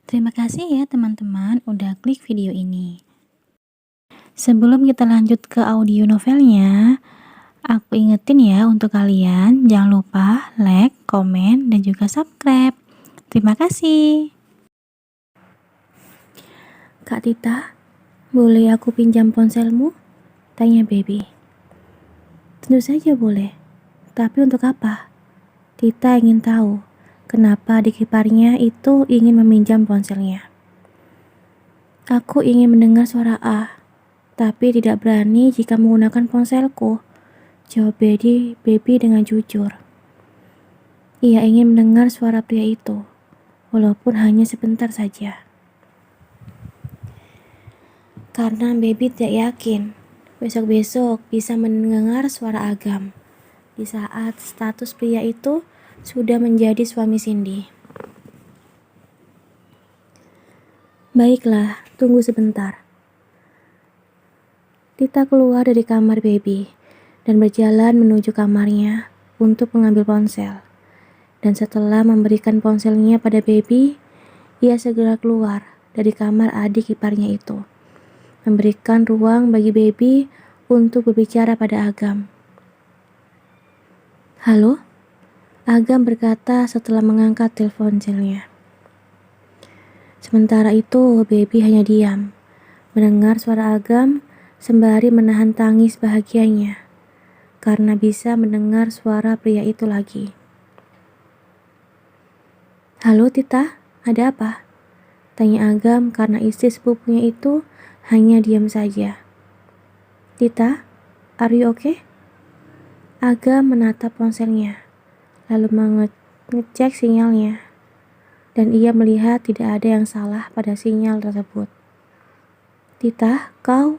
Terima kasih ya teman-teman udah klik video ini. Sebelum kita lanjut ke audio novelnya, aku ingetin ya untuk kalian jangan lupa like, komen, dan juga subscribe. Terima kasih. Kak Tita, boleh aku pinjam ponselmu? Tanya Baby. Tentu saja boleh. Tapi untuk apa? Tita ingin tahu kenapa adik iparnya itu ingin meminjam ponselnya. Aku ingin mendengar suara A, tapi tidak berani jika menggunakan ponselku, jawab Baby dengan jujur. Ia ingin mendengar suara pria itu, walaupun hanya sebentar saja. Karena Baby tidak yakin besok-besok bisa mendengar suara Agam di saat status pria itu sudah menjadi suami Cindy. Baiklah, tunggu sebentar. Tita keluar dari kamar Baby dan berjalan menuju kamarnya untuk mengambil ponsel. Dan setelah memberikan ponselnya pada Baby, ia segera keluar dari kamar adik iparnya itu, memberikan ruang bagi Baby untuk berbicara pada Agam. Halo? Agam berkata setelah mengangkat teleponnya. Sementara itu, Baby hanya diam, mendengar suara Agam sembari menahan tangis bahagianya, karena bisa mendengar suara pria itu lagi. Halo Tita, ada apa? Tanya Agam karena istri sepupunya itu hanya diam saja. Tita, are you okay? Agam menatap ponselnya, lalu mengecek sinyalnya, dan ia melihat tidak ada yang salah pada sinyal tersebut. Tita, kau?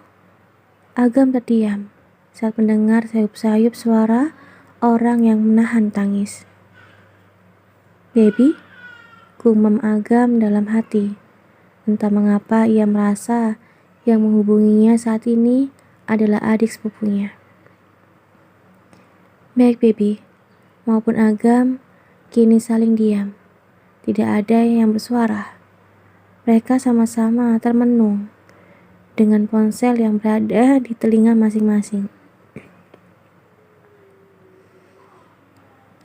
Agam terdiam saat mendengar sayup-sayup suara orang yang menahan tangis. Baby? Gumam Agam dalam hati. Entah mengapa ia merasa yang menghubunginya saat ini adalah adik sepupunya. Baik Baby, maupun Agam kini saling diam. Tidak ada yang bersuara. Mereka sama-sama termenung dengan ponsel yang berada di telinga masing-masing.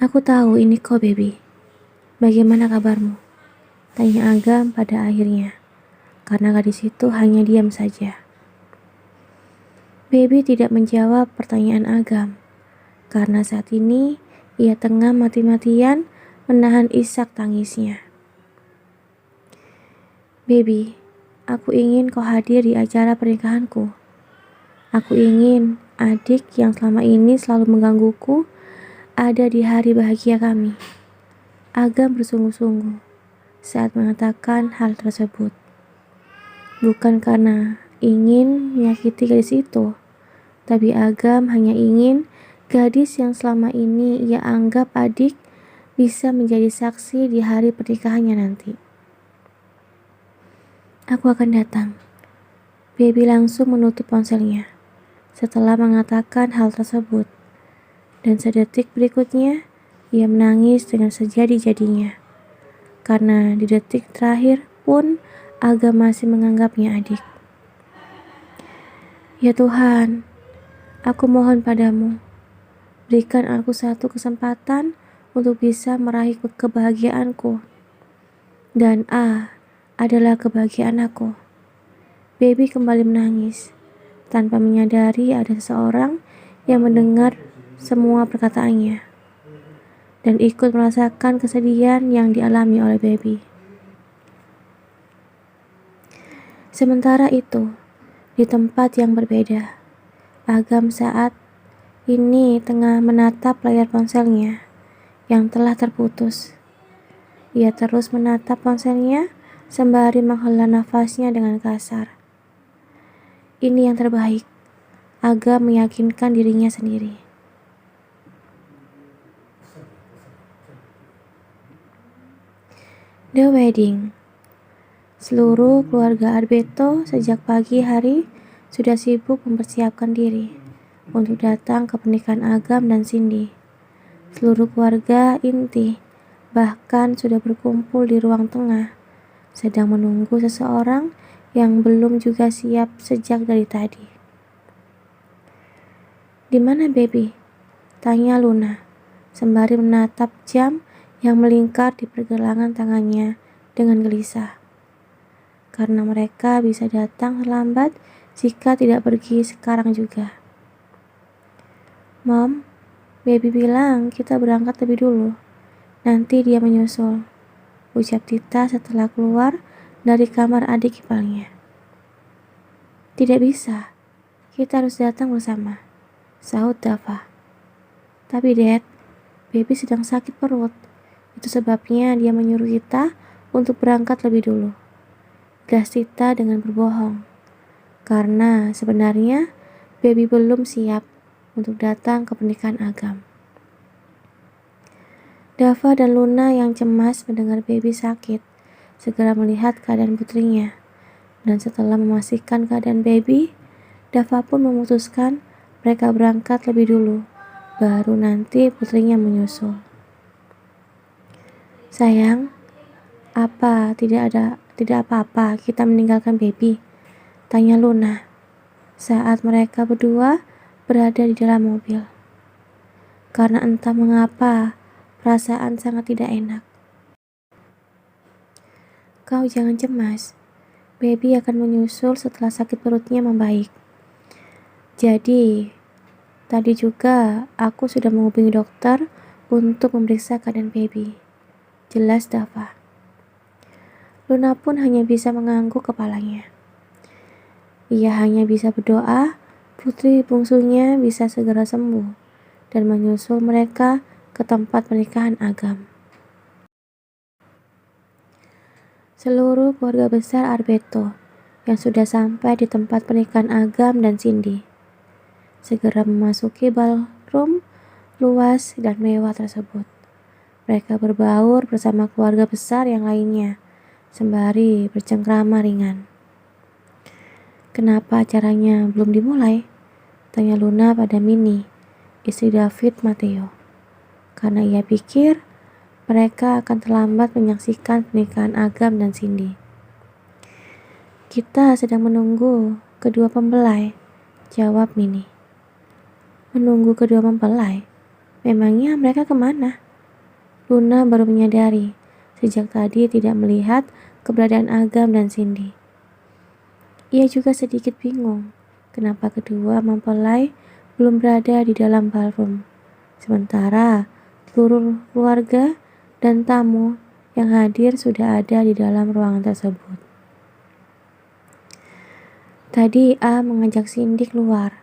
Aku tahu ini kau Baby. Bagaimana kabarmu? Tanya Agam pada akhirnya, karena gadis itu hanya diam saja. Baby tidak menjawab pertanyaan Agam, karena saat ini ia tengah mati-matian menahan isak tangisnya. Baby, aku ingin kau hadir di acara pernikahanku. Aku ingin adik yang selama ini selalu menggangguku ada di hari bahagia kami. Agam bersungguh-sungguh saat mengatakan hal tersebut. Bukan karena ingin menyakiti gadis itu, tapi Agam hanya ingin gadis yang selama ini ia anggap adik bisa menjadi saksi di hari pernikahannya nanti. Aku akan datang. Baby langsung menutup ponselnya setelah mengatakan hal tersebut. Dan sedetik berikutnya, ia menangis dengan sejadi-jadinya. Karena di detik terakhir pun Agam masih menganggapnya adik. Ya Tuhan, aku mohon padamu, berikan aku satu kesempatan untuk bisa meraih kebahagiaanku. Dan A adalah kebahagiaan aku. Baby kembali menangis, tanpa menyadari ada seseorang yang mendengar semua perkataannya, dan ikut merasakan kesedihan yang dialami oleh Baby. Sementara itu, di tempat yang berbeda, Agam saat ini tengah menatap layar ponselnya yang telah terputus. Ia terus menatap ponselnya sembari menghela nafasnya dengan kasar. Ini yang terbaik, Agam meyakinkan dirinya sendiri. The Wedding. Seluruh keluarga Arbeto sejak pagi hari sudah sibuk mempersiapkan diri untuk datang ke pernikahan Agam dan Cindy. Seluruh keluarga inti bahkan sudah berkumpul di ruang tengah sedang menunggu seseorang yang belum juga siap sejak dari tadi. "Di mana, baby?" tanya Luna, sembari menatap jam yang melingkar di pergelangan tangannya dengan gelisah. Karena mereka bisa datang terlambat jika tidak pergi sekarang juga. "Mom, baby bilang kita berangkat lebih dulu. Nanti dia menyusul," ucap Tita setelah keluar dari kamar adik iparnya. "Tidak bisa, kita harus datang bersama," sahut Dava. "Tapi Dad, baby sedang sakit perut. Itu sebabnya dia menyuruh kita untuk berangkat lebih dulu," gas Tita dengan berbohong. Karena sebenarnya baby belum siap untuk datang ke pernikahan Agam. Dava dan Luna yang cemas mendengar baby sakit, segera melihat keadaan putrinya. Dan setelah memastikan keadaan baby, Dava pun memutuskan mereka berangkat lebih dulu, baru nanti putrinya menyusul. "Sayang, tidak apa-apa kita meninggalkan baby?" tanya Luna saat mereka berdua berada di dalam mobil. Karena entah mengapa perasaan sangat tidak enak. "Kau jangan cemas, baby akan menyusul setelah sakit perutnya membaik. Jadi, tadi juga aku sudah menghubungi dokter untuk memeriksa keadaan baby," jelas Dava. Luna pun hanya bisa mengangguk kepalanya. Ia hanya bisa berdoa putri bungsunya bisa segera sembuh dan menyusul mereka ke tempat pernikahan Agam. Seluruh keluarga besar Arbeto yang sudah sampai di tempat pernikahan Agam dan Cindy segera memasuki ballroom luas dan mewah tersebut. Mereka berbaur bersama keluarga besar yang lainnya, sembari bercengkrama ringan. "Kenapa acaranya belum dimulai?" tanya Luna pada Minnie, istri David Matteo. Karena ia pikir mereka akan terlambat menyaksikan pernikahan Agam dan Cindy. "Kita sedang menunggu kedua mempelai," jawab Minnie. "Menunggu kedua mempelai? Memangnya mereka kemana?" Luna baru menyadari sejak tadi tidak melihat keberadaan Agam dan Cindy. Ia juga sedikit bingung kenapa kedua mempelai belum berada di dalam ballroom, sementara seluruh keluarga dan tamu yang hadir sudah ada di dalam ruangan tersebut. Tadi A mengajak Cindy keluar.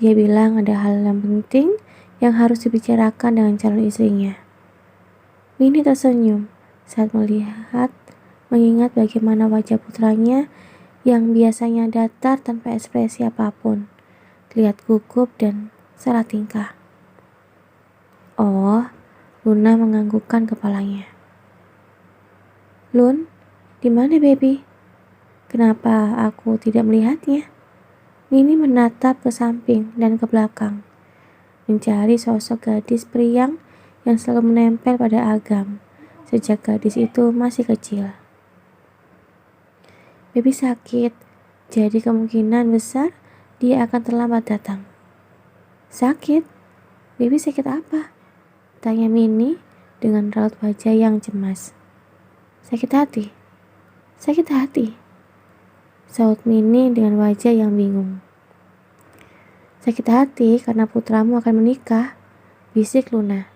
Dia bilang ada hal yang penting yang harus dibicarakan dengan calon istrinya. Minnie tersenyum saat mengingat bagaimana wajah putranya yang biasanya datar tanpa ekspresi apapun, terlihat gugup dan salah tingkah. "Oh," Luna menganggukkan kepalanya. "Lun, di mana baby? Kenapa aku tidak melihatnya?" Minnie menatap ke samping dan ke belakang, mencari sosok gadis periang yang selalu menempel pada Agam sejak gadis itu masih kecil. "Baby sakit, jadi kemungkinan besar dia akan terlambat datang." "Sakit? Baby sakit apa?" tanya Minnie dengan raut wajah yang cemas. "Sakit hati." "Sakit hati?" sahut Minnie dengan wajah yang bingung. "Sakit hati karena putramu akan menikah," bisik Luna.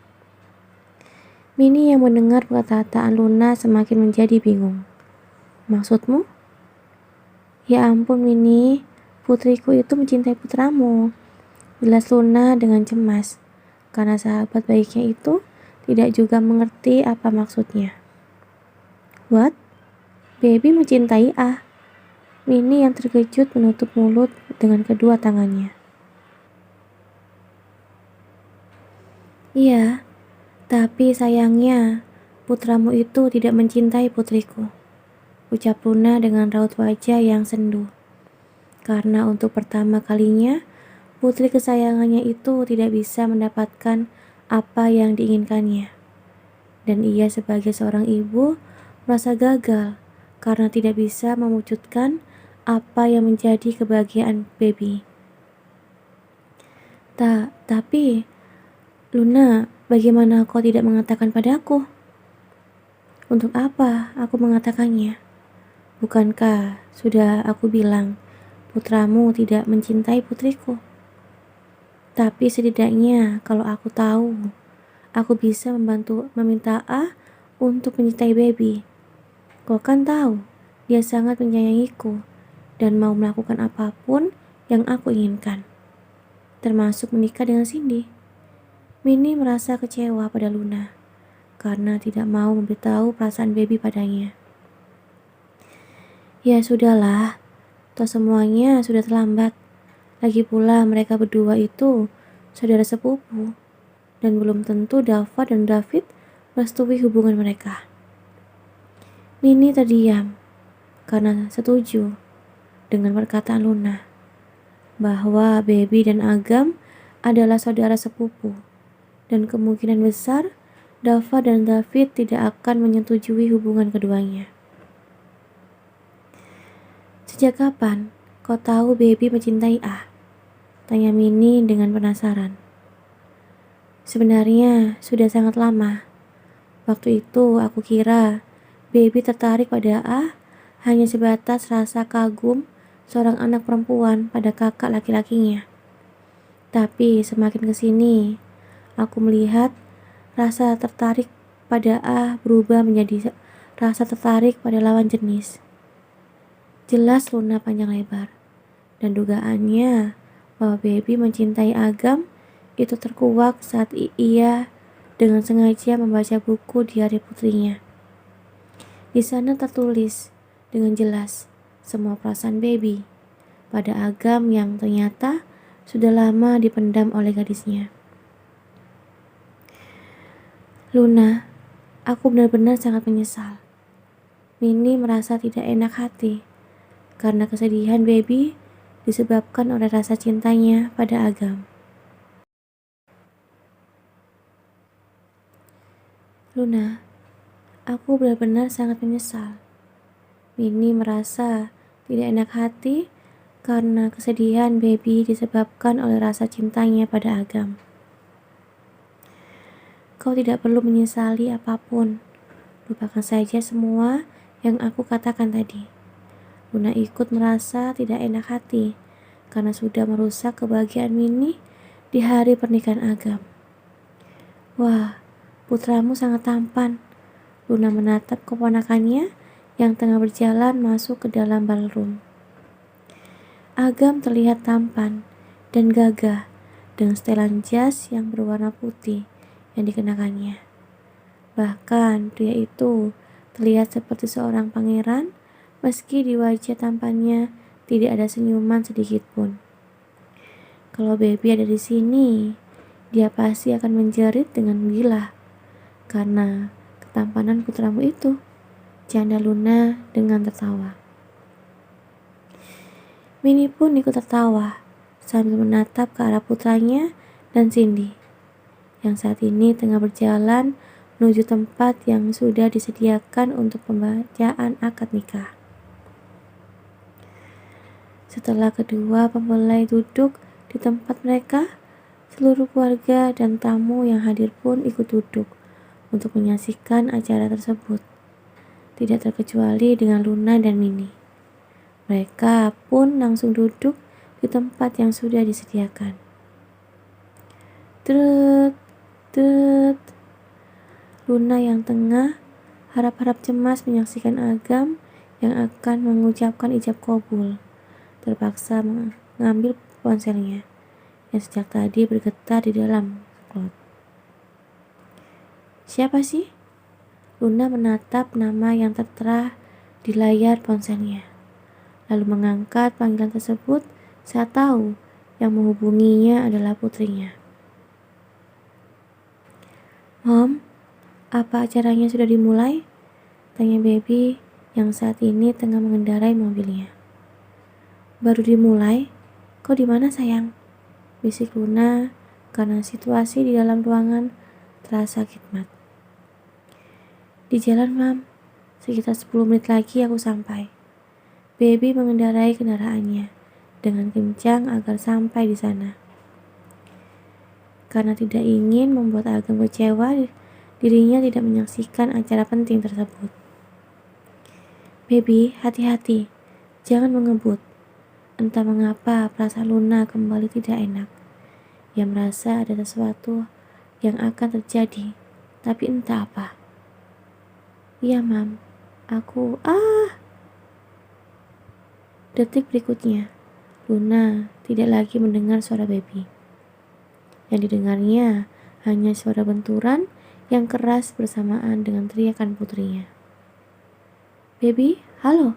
Minnie yang mendengar perkataan Luna semakin menjadi bingung. "Maksudmu?" "Ya ampun Minnie, putriku itu mencintai putramu," jelas Luna dengan cemas, karena sahabat baiknya itu tidak juga mengerti apa maksudnya. "What? Baby mencintai A?" Minnie yang terkejut menutup mulut dengan kedua tangannya. "Iya, tapi sayangnya putramu itu tidak mencintai putriku," ucap Luna dengan raut wajah yang sendu. Karena untuk pertama kalinya putri kesayangannya itu tidak bisa mendapatkan apa yang diinginkannya. Dan ia sebagai seorang ibu merasa gagal karena tidak bisa mewujudkan apa yang menjadi kebahagiaan baby. Tapi Luna, bagaimana kau tidak mengatakan padaku? Untuk apa aku mengatakannya? Bukankah sudah aku bilang putramu tidak mencintai putriku? Tapi setidaknya kalau aku tahu, aku bisa membantu meminta A untuk mencintai baby. Kau kan tahu, dia sangat menyayangiku dan mau melakukan apapun yang aku inginkan, termasuk menikah dengan Cindy. Minnie merasa kecewa pada Luna karena tidak mau memberitahu perasaan baby padanya. Ya sudahlah, toh semuanya sudah terlambat. Lagi pula mereka berdua itu saudara sepupu, dan belum tentu Dava dan David merestui hubungan mereka. Minnie terdiam karena setuju dengan perkataan Luna bahwa Baby dan Agam adalah saudara sepupu, dan kemungkinan besar Dava dan David tidak akan menyetujui hubungan keduanya. Sejak kapan kau tahu Baby mencintai A? Tanya Minnie dengan penasaran. Sebenarnya sudah sangat lama. Waktu itu aku kira Baby tertarik pada A hanya sebatas rasa kagum seorang anak perempuan pada kakak laki-lakinya. Tapi semakin kesini, aku melihat rasa tertarik pada A berubah menjadi rasa tertarik pada lawan jenis. Jelas Luna panjang lebar, dan dugaannya bahwa Baby mencintai Agam itu terkuak saat ia dengan sengaja membaca buku diari putrinya. Di sana tertulis dengan jelas semua perasaan Baby pada Agam yang ternyata sudah lama dipendam oleh gadisnya. Luna, aku benar-benar sangat menyesal. Minnie merasa tidak enak hati karena kesedihan Baby disebabkan oleh rasa cintanya pada Agam. Luna, aku benar-benar sangat menyesal. Minnie merasa tidak enak hati karena kesedihan Baby disebabkan oleh rasa cintanya pada Agam. Kau tidak perlu menyesali apapun. Lupakan saja semua yang aku katakan tadi. Luna ikut merasa tidak enak hati karena sudah merusak kebahagiaan Minnie di hari pernikahan Agam. Wah, putramu sangat tampan. Luna menatap keponakannya yang tengah berjalan masuk ke dalam ballroom. Agam terlihat tampan dan gagah dengan setelan jas yang berwarna putih yang dikenakannya. Bahkan pria itu terlihat seperti seorang pangeran meski di wajah tampannya tidak ada senyuman sedikit pun. Kalau Baby ada di sini, dia pasti akan menjerit dengan gila karena ketampanan putramu itu, canda Luna dengan tertawa. Minnie pun ikut tertawa sambil menatap ke arah putranya dan Cindy yang saat ini tengah berjalan menuju tempat yang sudah disediakan untuk pembacaan akad nikah. Setelah kedua mempelai duduk di tempat mereka, seluruh keluarga dan tamu yang hadir pun ikut duduk untuk menyaksikan acara tersebut, tidak terkecuali dengan Luna dan Minnie. Mereka pun langsung duduk di tempat yang sudah disediakan. Trut, trut. Luna yang tengah harap-harap cemas menyaksikan Agam yang akan mengucapkan ijab kabul, terpaksa mengambil ponselnya yang sejak tadi bergetar di dalam klot. Siapa sih? Luna menatap nama yang tertera di layar ponselnya, lalu mengangkat panggilan tersebut saat tahu yang menghubunginya adalah putrinya. Mom, apa acaranya sudah dimulai? Tanya Baby yang saat ini tengah mengendarai mobilnya. Baru dimulai? Kau di mana sayang? Bisik Luna karena situasi di dalam ruangan terasa khidmat. Di jalan, Mam. Sekitar 10 menit lagi aku sampai. Baby mengendarai kendaraannya dengan kencang agar sampai di sana. Karena tidak ingin membuat Agam kecewa, dirinya tidak menyaksikan acara penting tersebut. Baby, hati-hati, jangan mengebut. Entah mengapa perasaan Luna kembali tidak enak. Ia merasa ada sesuatu yang akan terjadi, tapi entah apa. Iya, Mam. Aku, Detik berikutnya, Luna tidak lagi mendengar suara Baby. Yang didengarnya hanya suara benturan yang keras bersamaan dengan teriakan putrinya. Baby, halo.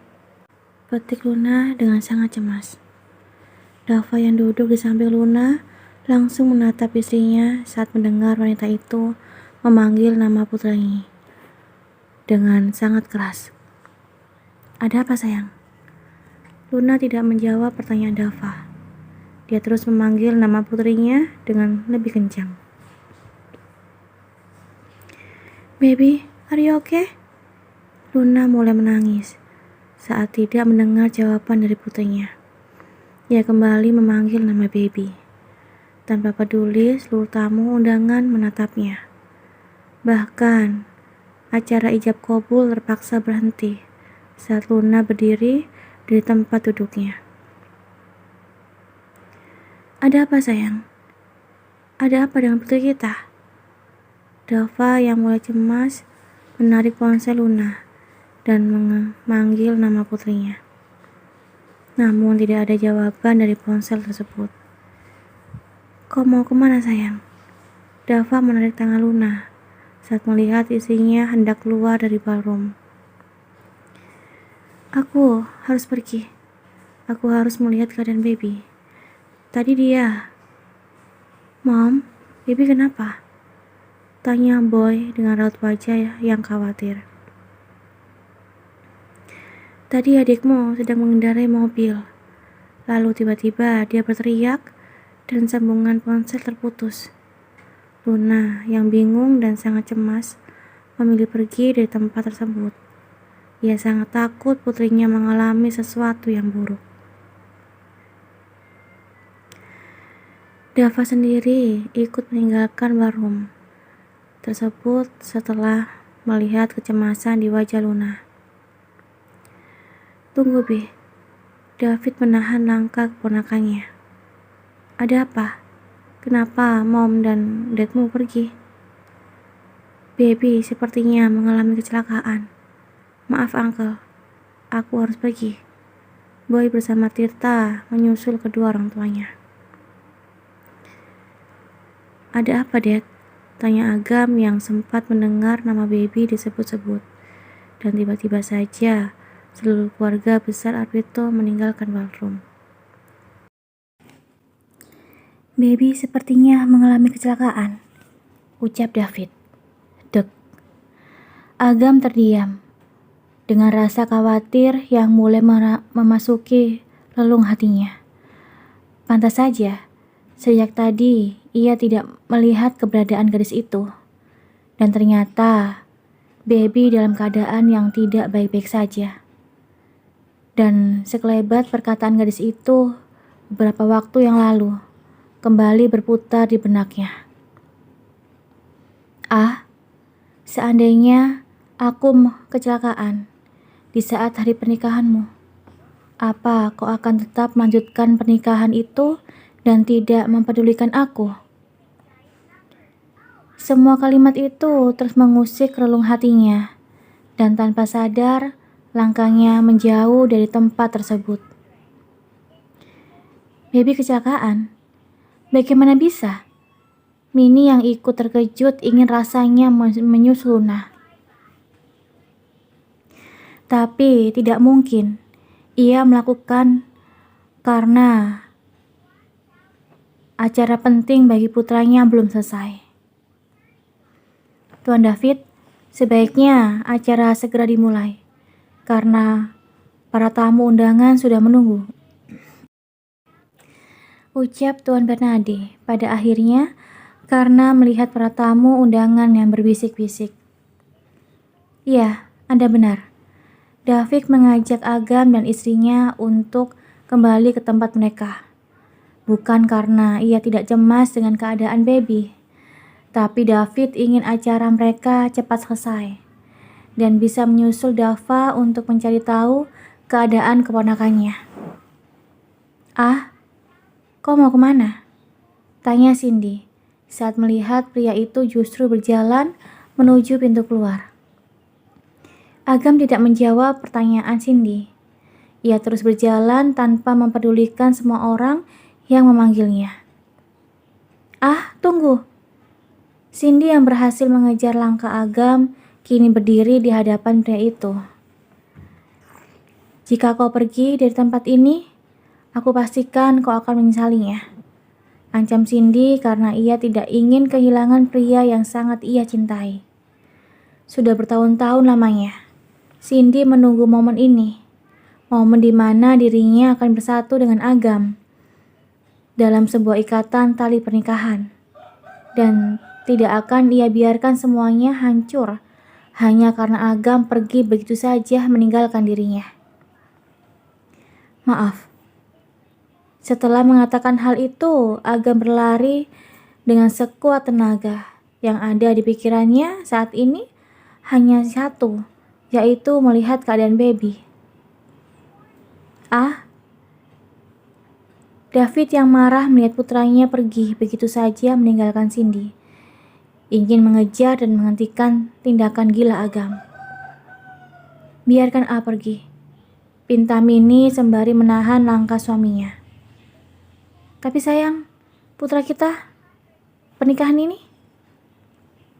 Petik Luna dengan sangat cemas. Dava yang duduk di samping Luna langsung menatap istrinya saat mendengar wanita itu memanggil nama putrinya dengan sangat keras. Ada apa, sayang? Luna tidak menjawab pertanyaan Dava. Dia terus memanggil nama putrinya dengan lebih kencang. Baby, are you okay? Luna mulai menangis saat tidak mendengar jawaban dari putrinya. Ia kembali memanggil nama Baby. Tanpa peduli, seluruh tamu undangan menatapnya. Bahkan, acara ijab kabul terpaksa berhenti saat Luna berdiri dari tempat duduknya. Ada apa, sayang? Ada apa dengan putri kita? Dava yang mulai cemas menarik ponsel Luna dan memanggil nama putrinya. Namun tidak ada jawaban dari ponsel tersebut. Kau mau kemana, sayang? Dava menarik tangan Luna saat melihat istrinya hendak keluar dari ballroom. Aku harus pergi. Aku harus melihat keadaan Baby. Tadi dia. Mom, Baby kenapa? Tanya Boy dengan raut wajah yang khawatir. Tadi adikmu sedang mengendarai mobil. Lalu tiba-tiba dia berteriak dan sambungan ponsel terputus. Luna yang bingung dan sangat cemas memilih pergi dari tempat tersebut. Ia sangat takut putrinya mengalami sesuatu yang buruk. Dava sendiri ikut meninggalkan ballroom tersebut setelah melihat kecemasan di wajah Luna. Tunggu, Bi. David menahan langkah keponakannya. Ada apa? Kenapa Mom dan Dadmu pergi? Baby sepertinya mengalami kecelakaan. Maaf, Uncle. Aku harus pergi. Boy bersama Tirta menyusul kedua orang tuanya. Ada apa, Dad? Tanya Agam yang sempat mendengar nama Baby disebut-sebut. Dan tiba-tiba saja seluruh keluarga besar Arvito meninggalkan ballroom. Baby sepertinya mengalami kecelakaan, ucap David. Dek. Agam terdiam dengan rasa khawatir yang mulai memasuki relung hatinya. Pantas saja, sejak tadi ia tidak melihat keberadaan gadis itu. Dan ternyata Baby dalam keadaan yang tidak baik-baik saja. Dan sekelebat perkataan gadis itu beberapa waktu yang lalu kembali berputar di benaknya. Seandainya aku kecelakaan di saat hari pernikahanmu, apa kau akan tetap melanjutkan pernikahan itu dan tidak mempedulikan aku? Semua kalimat itu terus mengusik relung hatinya, dan tanpa sadar langkahnya menjauh dari tempat tersebut. Baby kecelakaan? Bagaimana bisa? Mini yang ikut terkejut ingin rasanya menyusul Luna. Tapi tidak mungkin ia melakukan karena acara penting bagi putranya belum selesai. Tuan David, sebaiknya acara segera dimulai karena para tamu undangan sudah menunggu. Ucap Tuan Bernardi pada akhirnya karena melihat para tamu undangan yang berbisik-bisik. Ya, Anda benar. David mengajak Agam dan istrinya untuk kembali ke tempat mereka. Bukan karena ia tidak cemas dengan keadaan baby, tapi David ingin acara mereka cepat selesai dan bisa menyusul Dava untuk mencari tahu keadaan keponakannya. "Ah, kau mau kemana?" tanya Cindy saat melihat pria itu justru berjalan menuju pintu keluar. Agam tidak menjawab pertanyaan Cindy. Ia terus berjalan tanpa mempedulikan semua orang yang memanggilnya. "Ah, tunggu!" Cindy yang berhasil mengejar langkah Agam kini berdiri di hadapan pria itu. "Jika kau pergi dari tempat ini, aku pastikan kau akan menyesalinya," ancam Cindy karena ia tidak ingin kehilangan pria yang sangat ia cintai. Sudah bertahun-tahun lamanya, Cindy menunggu momen ini, momen di mana dirinya akan bersatu dengan Agam dalam sebuah ikatan tali pernikahan, dan tidak akan ia biarkan semuanya hancur hanya karena Agam pergi begitu saja meninggalkan dirinya. "Maaf." Setelah mengatakan hal itu, Agam berlari dengan sekuat tenaga. Yang ada di pikirannya saat ini hanya satu, yaitu melihat keadaan baby. "Ah." David yang marah melihat putranya pergi begitu saja meninggalkan Cindy, ingin mengejar dan menghentikan tindakan gila Agam. "Biarkan A pergi," pinta Minnie sembari menahan langkah suaminya. "Tapi sayang, putra kita, pernikahan ini."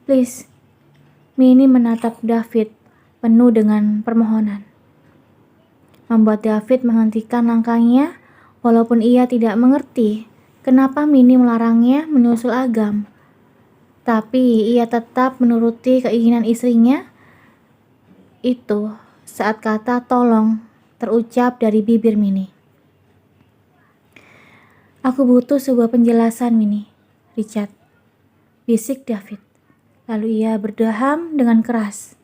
"Please." Minnie menatap David penuh dengan permohonan, membuat David menghentikan langkahnya walaupun ia tidak mengerti kenapa Minnie melarangnya menyusul Agam. Tapi ia tetap menuruti keinginan istrinya itu saat kata tolong terucap dari bibir Minnie. "Aku butuh sebuah penjelasan, Minnie, Richard," bisik David. Lalu ia berdeham dengan keras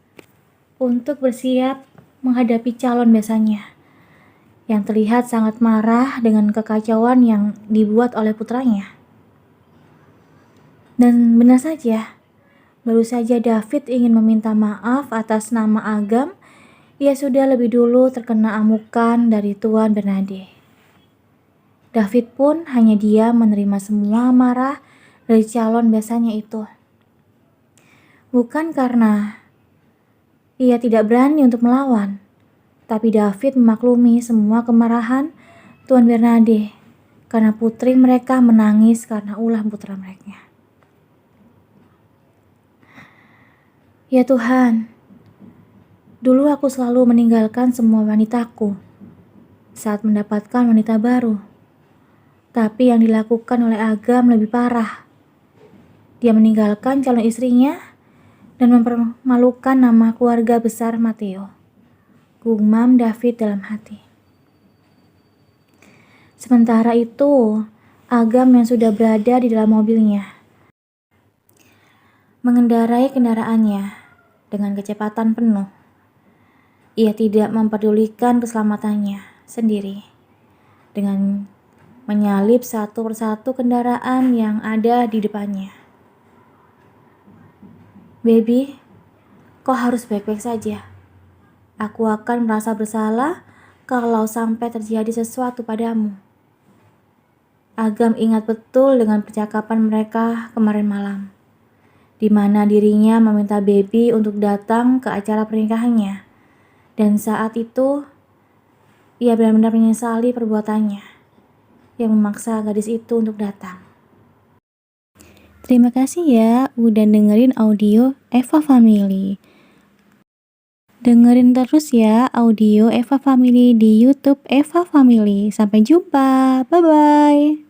untuk bersiap menghadapi calon besannya yang terlihat sangat marah dengan kekacauan yang dibuat oleh putranya. Dan benar saja, baru saja David ingin meminta maaf atas nama Agam, ia sudah lebih dulu terkena amukan dari Tuan Bernade. David pun hanya diam menerima semua amarah dari calon besannya itu. Bukan karena ia tidak berani untuk melawan, tapi David memaklumi semua kemarahan Tuan Bernade karena putri mereka menangis karena ulah putra mereka. "Ya Tuhan, dulu aku selalu meninggalkan semua wanitaku saat mendapatkan wanita baru. Tapi yang dilakukan oleh Agam lebih parah. Dia meninggalkan calon istrinya dan mempermalukan nama keluarga besar Matteo," gumam David dalam hati. Sementara itu, Agam yang sudah berada di dalam mobilnya mengendarai kendaraannya dengan kecepatan penuh. Ia tidak mempedulikan keselamatannya sendiri dengan menyalip satu persatu kendaraan yang ada di depannya. "Baby, kau harus baik-baik saja. Aku akan merasa bersalah kalau sampai terjadi sesuatu padamu." Agam ingat betul dengan percakapan mereka kemarin malam, di mana dirinya meminta baby untuk datang ke acara pernikahannya. Dan saat itu, ia benar-benar menyesali perbuatannya yang memaksa gadis itu untuk datang. Terima kasih ya udah dengerin audio Eva Family. Dengerin terus ya audio Eva Family di YouTube Eva Family. Sampai jumpa. Bye-bye.